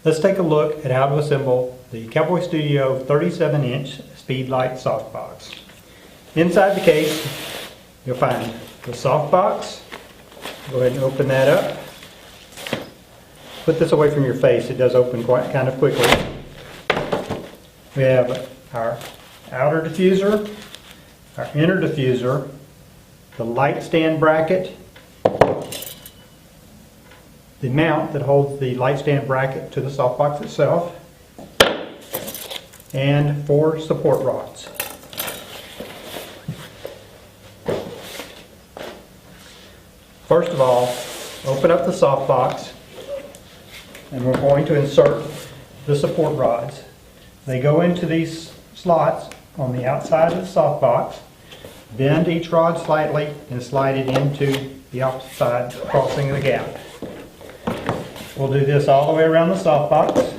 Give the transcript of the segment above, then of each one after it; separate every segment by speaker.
Speaker 1: Let's take a look at how to assemble the Cowboy Studio 37-inch Speedlite Softbox. Inside the case, you'll find the softbox. Go ahead and open that up. Put this away from your face. It does open kind of quickly. We have our outer diffuser, our inner diffuser, the light stand bracket, the mount that holds the light stand bracket to the softbox itself, and 4 support rods. First of all, open up the softbox and we're going to insert the support rods. They go into these slots on the outside of the softbox. Bend each rod slightly and slide it into the opposite side, crossing the gap. We'll do this all the way around the softbox.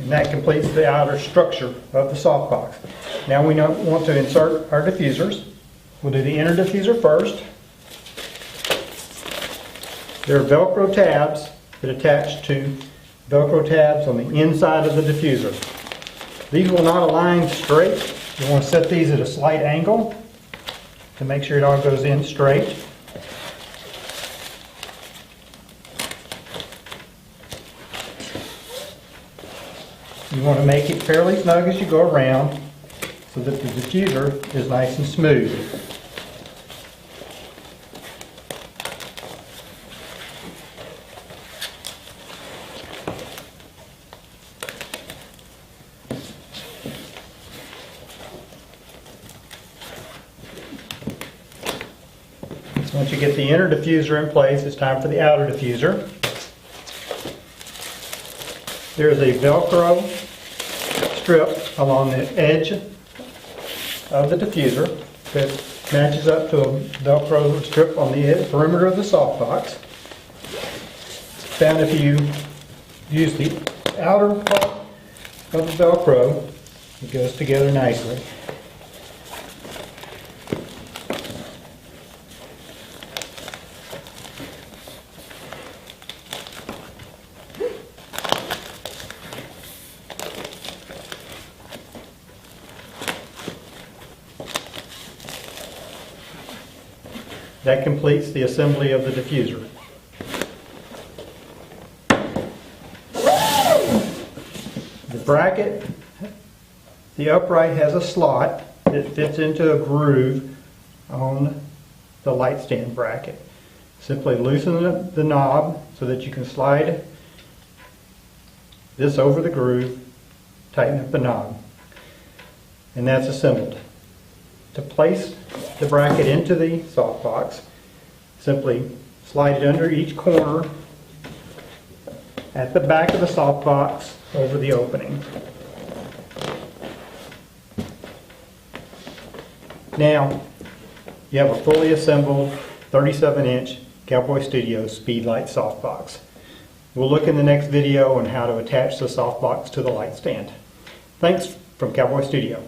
Speaker 1: And that completes the outer structure of the softbox. Now we want to insert our diffusers. We'll do the inner diffuser first. There are Velcro tabs that attach to Velcro tabs on the inside of the diffuser. These will not align straight. You want to set these at a slight angle to make sure it all goes in straight. You want to make it fairly snug as you go around so that the diffuser is nice and smooth. Once you get the inner diffuser in place, it's time for the outer diffuser. There's a Velcro strip along the edge of the diffuser that matches up to a Velcro strip on the perimeter of the softbox. Found if you use the outer part of the Velcro, it goes together nicely. That completes the assembly of the diffuser. The bracket, the upright has a slot that fits into a groove on the light stand bracket. Simply loosen the knob so that you can slide this over the groove, tighten up the knob, and that's assembled. To place the bracket into the softbox, simply slide it under each corner at the back of the softbox over the opening. Now you have a fully assembled 37-inch Cowboy Studio Speedlite Softbox. We'll look in the next video on how to attach the softbox to the light stand. Thanks from Cowboy Studio.